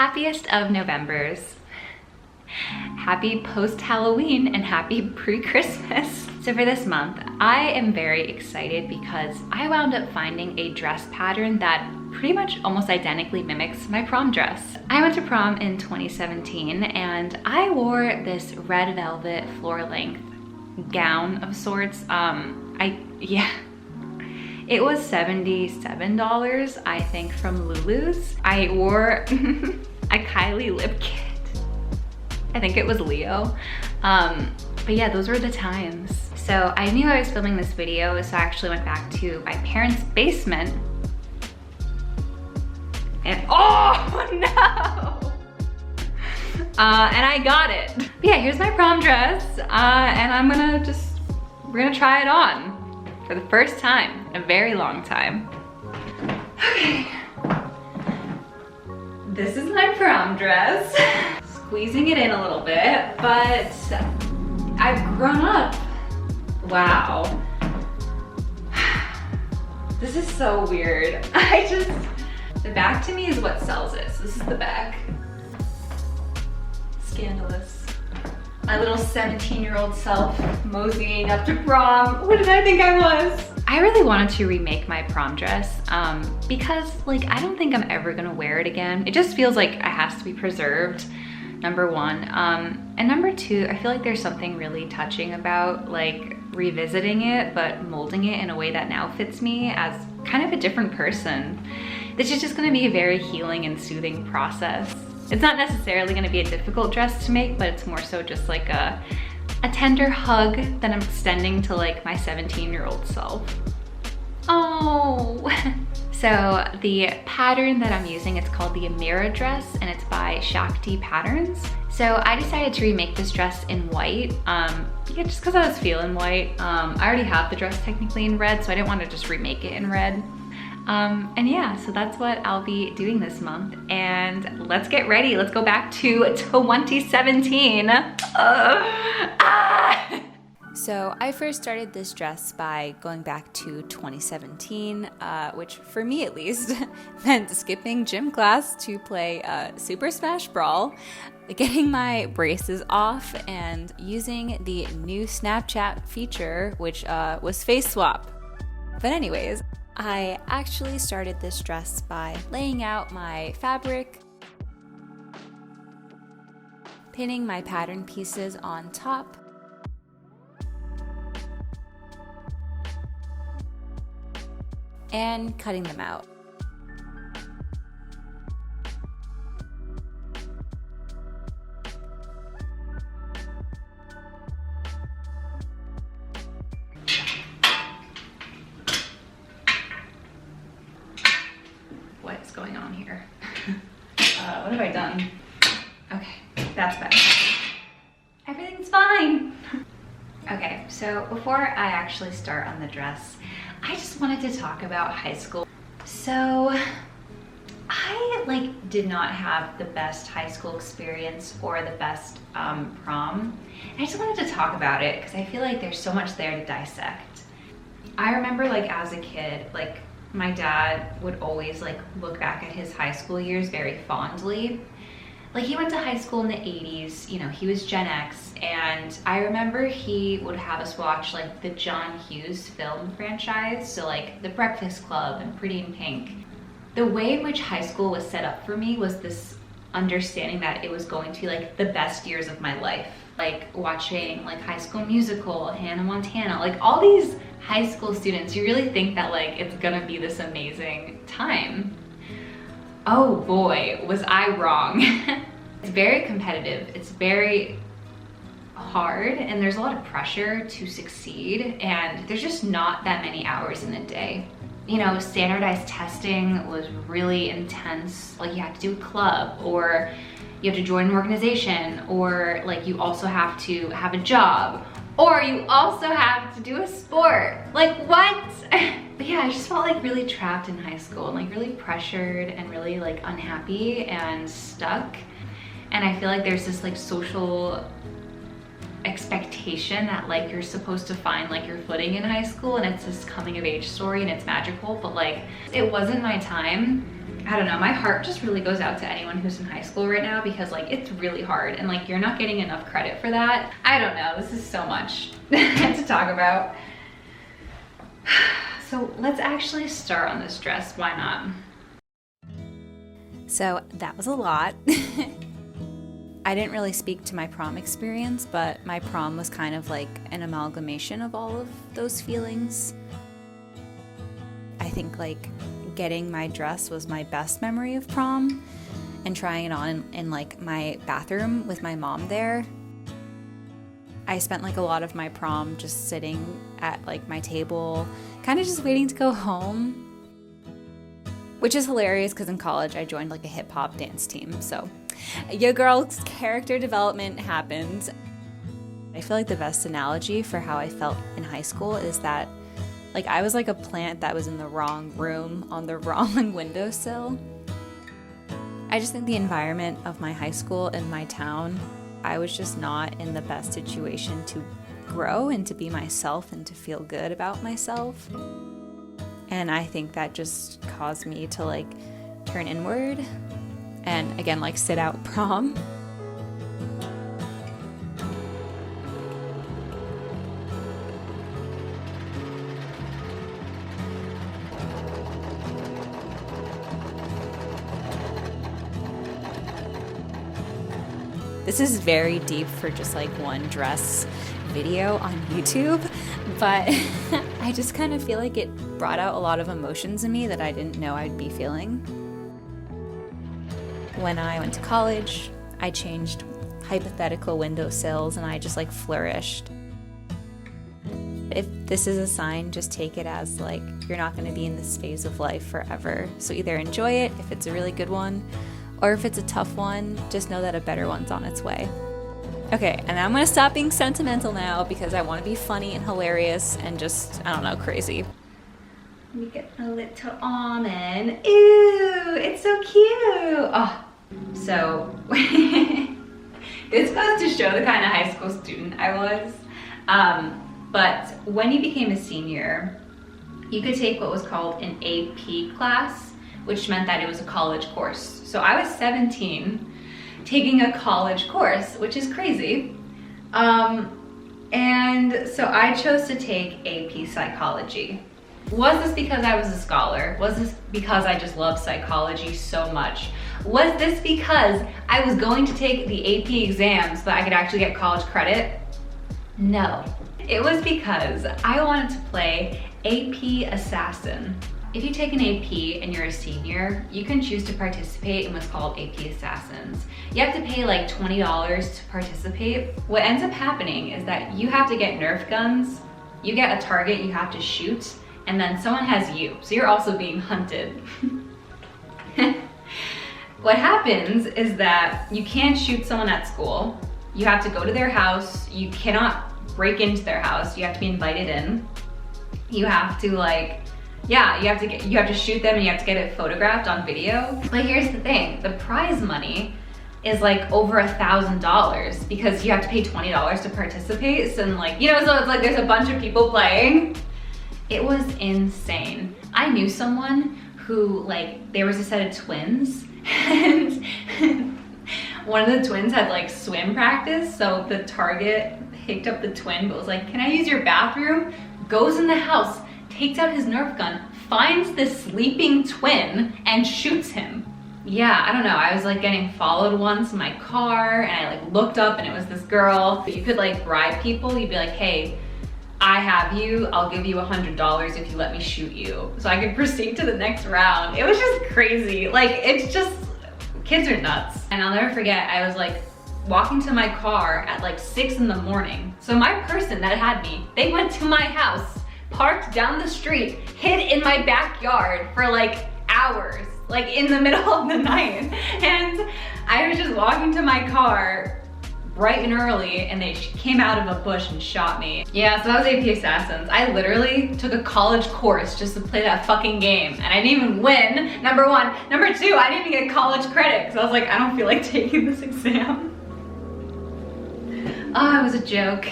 Happiest of Novembers. Happy post-Halloween and happy pre-Christmas. So for this month, I am very excited because I wound up finding a dress pattern that pretty much almost identically mimics my prom dress. I went to prom in 2017 and I wore this red velvet floor-length gown of sorts. It was $77, I think, from Lulu's. I wore a Kylie lip kit. I think it was Leo. But yeah, those were the times. So I knew I was filming this video, so I actually went back to my parents' basement. And oh no! And I got it. But yeah, here's my prom dress. And we're gonna try it on for the first time in a very long time. Okay. This is my prom dress. Squeezing it in a little bit, but I've grown up. Wow. This is so weird. The back to me is what sells this. This is the back. Scandalous. My little 17-year-old self moseying up to prom. What did I think I was? I really wanted to remake my prom dress because I don't think I'm ever gonna wear it again. It just feels like it has to be preserved, number one. And number two, I feel like there's something really touching about revisiting it, but molding it in a way that now fits me as kind of a different person. This is just gonna be a very healing and soothing process. It's not necessarily gonna be a difficult dress to make, but it's more so just like a tender hug that I'm extending to my 17-year-old self. Oh. So the pattern that I'm using, it's called the Amira dress and it's by Shakti Patterns. So I decided to remake this dress in white, just because I was feeling white. I already have the dress technically in red, so I didn't want to just remake it in red. And yeah, so that's what I'll be doing this month. And let's get ready. Let's go back to 2017. So I first started this dress by going back to 2017, which for me at least meant skipping gym class to play Super Smash Brawl, getting my braces off, and using the new Snapchat feature, which was face swap. But anyways, I actually started this dress by laying out my fabric, pinning my pattern pieces on top, and cutting them out. What is going on here? What have I done? Okay, that's better. Everything's fine. Okay, so before I actually start on the dress, I just wanted to talk about high school. So I did not have the best high school experience or the best prom. I just wanted to talk about it because I feel like there's so much there to dissect. I remember as a kid, my dad would always look back at his high school years very fondly. He went to high school in the 80s, he was Gen X, and I remember he would have us watch the John Hughes film franchise, so The Breakfast Club and Pretty in Pink. The way in which high school was set up for me was this understanding that it was going to be the best years of my life. Watching High School Musical, Hannah Montana, all these high school students, you really think that it's gonna be this amazing time. Oh boy, was I wrong. It's very competitive, it's very hard, and there's a lot of pressure to succeed, and there's just not that many hours in the day. Standardized testing was really intense. You have to do a club, or you have to join an organization, or you also have to have a job, or you also have to do a sport. What? But yeah, I just felt really trapped in high school and really pressured and really unhappy and stuck. And I feel there's this social expectation that you're supposed to find your footing in high school, and it's this coming of age story and it's magical, but it wasn't my time. I don't know, my heart just really goes out to anyone who's in high school right now, because like it's really hard and like you're not getting enough credit for that. I don't know, this is so much to talk about. So let's actually start on this dress, why not? So that was a lot. I didn't really speak to my prom experience, but my prom was kind of like an amalgamation of all of those feelings. I think like getting my dress was my best memory of prom, and trying it on in like my bathroom with my mom there. I spent like a lot of my prom just sitting at like my table, kind of just waiting to go home. Which is hilarious because in college I joined like a hip hop dance team, so your girl's character development happened. I feel like the best analogy for how I felt in high school is that like I was like a plant that was in the wrong room on the wrong windowsill. I just think the environment of my high school and my town, I was just not in the best situation to grow and to be myself and to feel good about myself. And I think that just caused me to like turn inward and again like sit out prom. This is very deep for just like one dress video on YouTube, but I just kind of feel like it brought out a lot of emotions in me that I didn't know I'd be feeling. When I went to college, I changed hypothetical windowsills and I just like flourished. If this is a sign, just take it as like you're not going to be in this phase of life forever. So either enjoy it if it's a really good one, or if it's a tough one, just know that a better one's on its way. Okay, and I'm gonna stop being sentimental now because I want to be funny and hilarious and just, I don't know, crazy. Let me get a little almond. Ew, it's so cute. Oh, so this goes to show the kind of high school student I was. But when you became a senior, you could take what was called an AP class, which meant that it was a college course. So I was 17 taking a college course, which is crazy. And so I chose to take AP psychology. Was this because I was a scholar? Was this because I just love psychology so much? Was this because I was going to take the AP exam so that I could actually get college credit? No. It was because I wanted to play AP assassin. If you take an AP and you're a senior, you can choose to participate in what's called AP Assassins. You have to pay like $20 to participate. What ends up happening is that you have to get Nerf guns, you get a target you have to shoot, and then someone has you, so you're also being hunted. What happens is that you can't shoot someone at school, you have to go to their house, you cannot break into their house, you have to be invited in, you have to like, yeah, you have to shoot them and you have to get it photographed on video. But here's the thing, the prize money is like over $1,000 because you have to pay $20 to participate. So like, you know, so it's like there's a bunch of people playing. It was insane. I knew someone who like, there was a set of twins and one of the twins had like swim practice. So the target picked up the twin but was like, can I use your bathroom? Goes in the house, takes out his Nerf gun, finds the sleeping twin, and shoots him. Yeah, I don't know, I was like getting followed once in my car, and I like looked up and it was this girl. You could like bribe people, you'd be like, hey, I have you, I'll give you $100 if you let me shoot you. So I could proceed to the next round. It was just crazy. Like, it's just, kids are nuts. And I'll never forget, I was like walking to my car at like 6 in the morning. So my person that had me, they went to my house, parked down the street, hid in my backyard for like hours, like in the middle of the night. And I was just walking to my car bright and early and they came out of a bush and shot me. Yeah, so that was AP Assassins. I literally took a college course just to play that fucking game and I didn't even win, number one. Number two, I didn't even get college credit because I was like, I don't feel like taking this exam. Oh, it was a joke.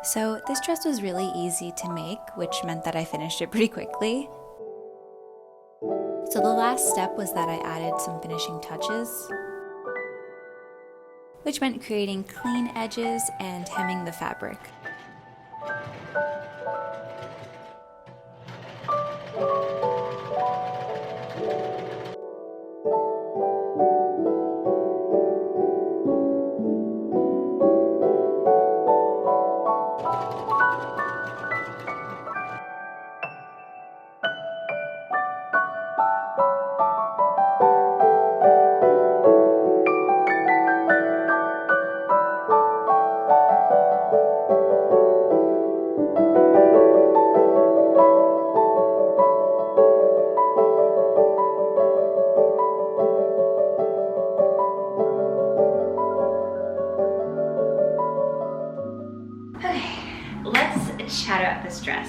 So this dress was really easy to make, which meant that I finished it pretty quickly. So the last step was that I added some finishing touches, which meant creating clean edges and hemming the fabric. Chat about this dress.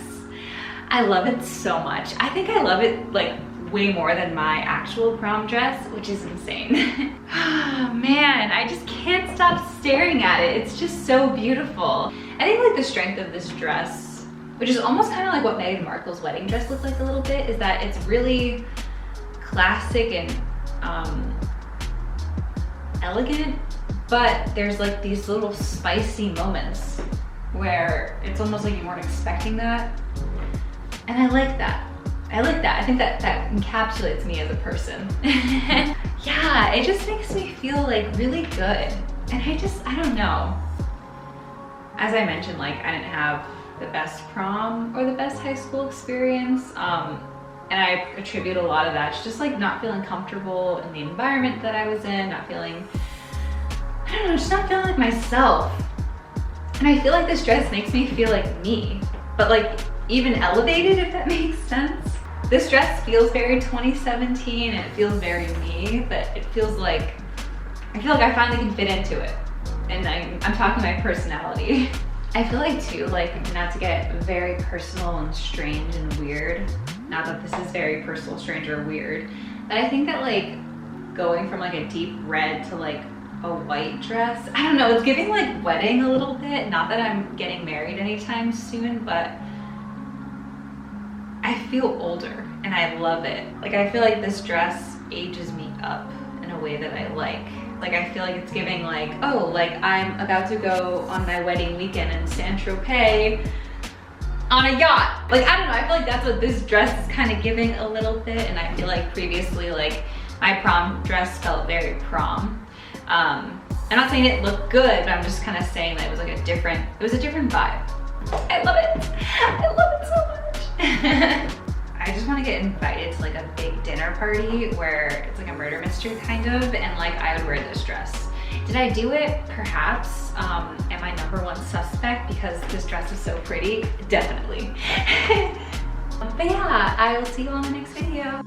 I love it so much. I think I love it like way more than my actual prom dress, which is insane. Oh man, I just can't stop staring at it. It's just so beautiful. I think like the strength of this dress, which is almost kind of like what Meghan Markle's wedding dress looked like a little bit, is that it's really classic and elegant, but there's like these little spicy moments where it's almost like you weren't expecting that. And I like that. I like that. I think that encapsulates me as a person. Yeah, it just makes me feel like really good. And I don't know. As I mentioned, like I didn't have the best prom or the best high school experience. And I attribute a lot of that to just like not feeling comfortable in the environment that I was in, not feeling, I don't know, just not feeling like myself. And I feel like this dress makes me feel like me, but like even elevated, if that makes sense. This dress feels very 2017 and it feels very me, but it feels like, I feel like I finally can fit into it. And I'm talking my personality. I feel like too, like not to get very personal and strange and weird, not that this is very personal, strange or weird, but I think that like going from like a deep red to like a white dress, I don't know, it's giving like wedding a little bit. Not that I'm getting married anytime soon, but I feel older and I love it. Like I feel like this dress ages me up in a way that I like. Like I feel like it's giving like, oh, like I'm about to go on my wedding weekend in Saint-Tropez on a yacht. Like I don't know, I feel like that's what this dress is kind of giving a little bit. And I feel like previously like my prom dress felt very prom. I'm not saying it looked good, but I'm just kind of saying that it was like a different vibe. I love it. I love it so much. I just want to get invited to like a big dinner party where it's like a murder mystery kind of, and like I would wear this dress. Did I do it? Perhaps. Am I #1 suspect because this dress is so pretty? Definitely. But yeah, I will see you on the next video.